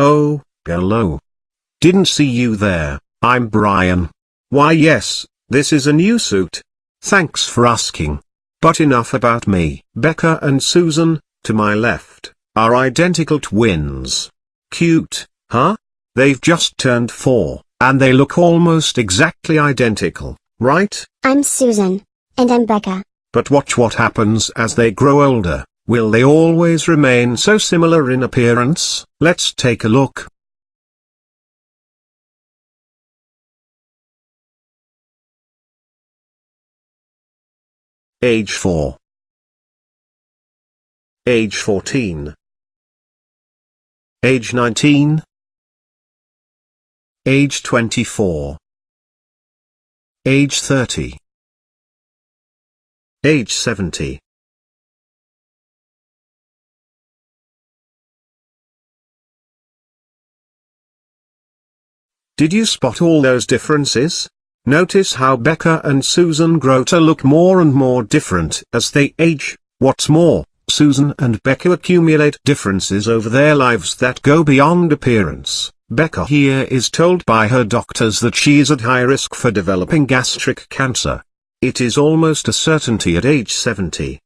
Oh, hello. Didn't see you there. I'm Brian. Why yes, this is a new suit. Thanks for asking. But enough about me. Becca and Susan, to my left, are identical twins. Cute, huh? They've just turned 4, and they look almost exactly identical, right? I'm Susan. And I'm Becca. But watch what happens as they grow older. Will they always remain so similar in appearance? Let's take a look. Age 4. Age 14. Age 19. Age 24. Age 30. Age 70. Did you spot all those differences? Notice how Becca and Susan grow to look more and more different as they age. What's more, Susan and Becca accumulate differences over their lives that go beyond appearance. Becca here is told by her doctors that she is at high risk for developing gastric cancer. It is almost a certainty at age 70.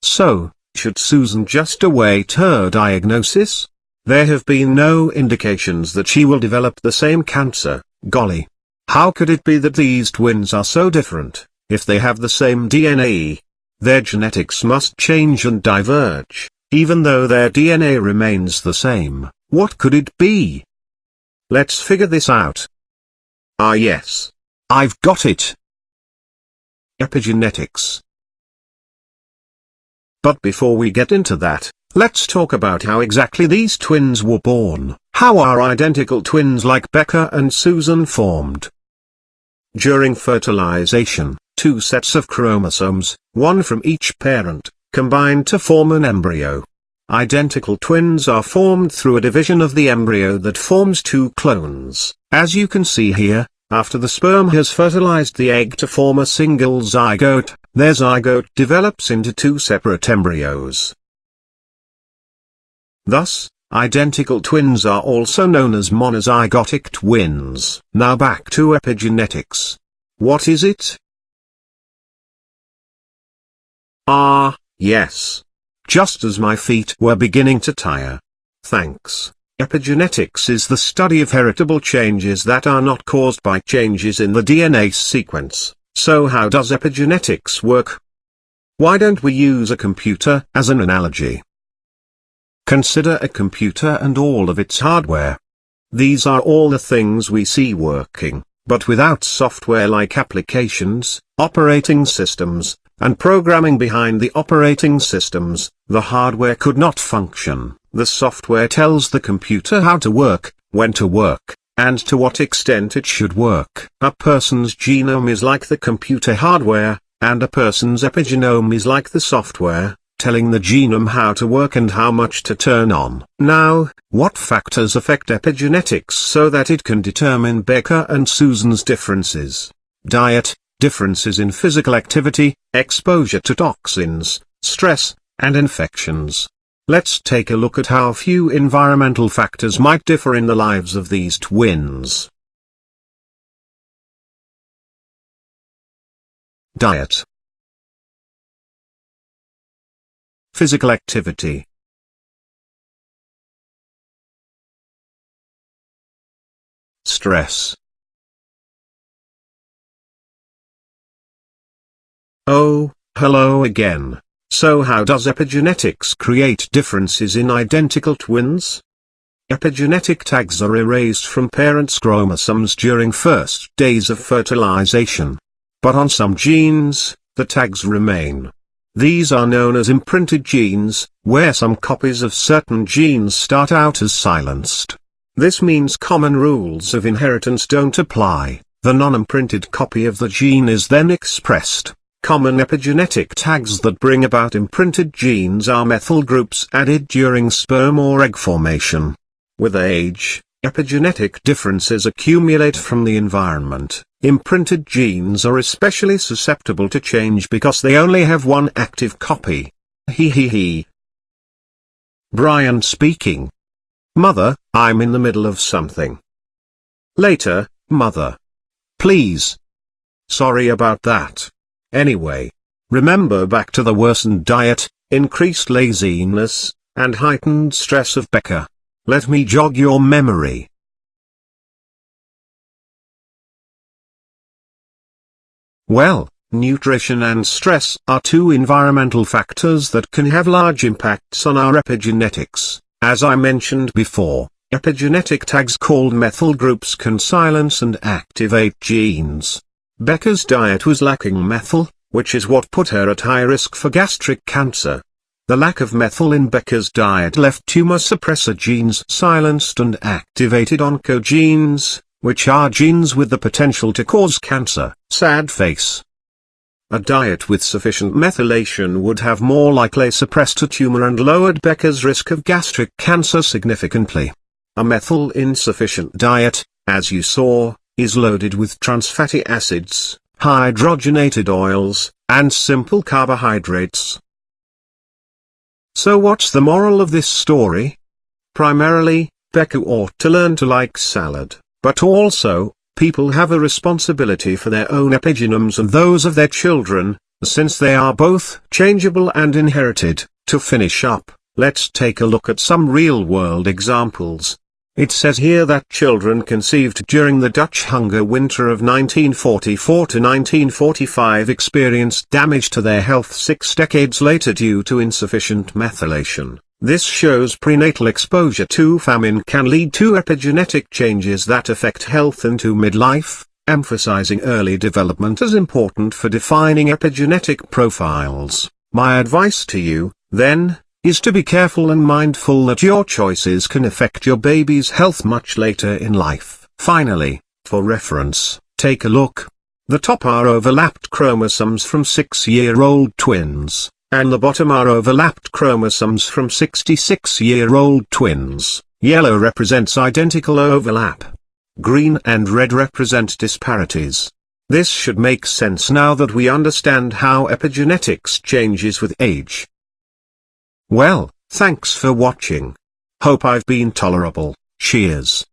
So, should Susan just await her diagnosis? There have been no indications that she will develop the same cancer. Golly. How could it be that these twins are so different, if they have the same DNA? Their genetics must change and diverge, even though their DNA remains the same. What could it be? Let's figure this out. Ah yes. I've got it. Epigenetics. But before we get into that, let's talk about how exactly these twins were born. How are identical twins like Becca and Susan formed? During fertilization, 2 sets of chromosomes, one from each parent, combine to form an embryo. Identical twins are formed through a division of the embryo that forms 2 clones. As you can see here, after the sperm has fertilized the egg to form a single zygote, their zygote develops into 2 separate embryos. Thus, identical twins are also known as monozygotic twins. Now back to epigenetics. What is it? Ah, yes. Just as my feet were beginning to tire. Thanks. Epigenetics is the study of heritable changes that are not caused by changes in the DNA sequence. So how does epigenetics work? Why don't we use a computer as an analogy? Consider a computer and all of its hardware. These are all the things we see working, but without software-like applications, operating systems, and programming behind the operating systems, the hardware could not function. The software tells the computer how to work, when to work, and to what extent it should work. A person's genome is like the computer hardware, and a person's epigenome is like the software, telling the genome how to work and how much to turn on. Now, what factors affect epigenetics so that it can determine Becca and Susan's differences? Diet, differences in physical activity, exposure to toxins, stress, and infections. Let's take a look at how few environmental factors might differ in the lives of these twins. Diet. Physical activity. Stress. Oh, hello again. So how does epigenetics create differences in identical twins? Epigenetic tags are erased from parents' chromosomes during first days of fertilization. But on some genes, the tags remain. These are known as imprinted genes, where some copies of certain genes start out as silenced. This means common rules of inheritance don't apply. The non-imprinted copy of the gene is then expressed. Common epigenetic tags that bring about imprinted genes are methyl groups added during sperm or egg formation. With age, Epigenetic differences accumulate from the environment. Imprinted genes are especially susceptible to change because they only have one active copy. He. Brian speaking. Mother, I'm in the middle of something. Later, Mother. Please. Sorry about that. Anyway. Remember back to the worsened diet, increased laziness, and heightened stress of Becca. Let me jog your memory. Well, nutrition and stress are two environmental factors that can have large impacts on our epigenetics. As I mentioned before, epigenetic tags called methyl groups can silence and activate genes. Becca's diet was lacking methyl, which is what put her at high risk for gastric cancer. The lack of methyl in Becca's diet left tumor suppressor genes silenced and activated oncogenes, which are genes with the potential to cause cancer. Sad face. A diet with sufficient methylation would have more likely suppressed a tumor and lowered Becca's risk of gastric cancer significantly. A methyl insufficient diet, as you saw, is loaded with trans fatty acids, hydrogenated oils, and simple carbohydrates. So what's the moral of this story? Primarily, Becca ought to learn to like salad, but also, people have a responsibility for their own epigenomes and those of their children, since they are both changeable and inherited. To finish up, let's take a look at some real-world examples. It says here that children conceived during the Dutch hunger winter of 1944 to 1945 experienced damage to their health 6 decades later due to insufficient methylation. This shows prenatal exposure to famine can lead to epigenetic changes that affect health into midlife, emphasizing early development as important for defining epigenetic profiles. My advice to you, then, is to be careful and mindful that your choices can affect your baby's health much later in life. Finally, for reference, take a look. The top are overlapped chromosomes from 6-year-old twins, and the bottom are overlapped chromosomes from 66-year-old twins. Yellow represents identical overlap. Green and red represent disparities. This should make sense now that we understand how epigenetics changes with age. Well, thanks for watching. Hope I've been tolerable. Cheers.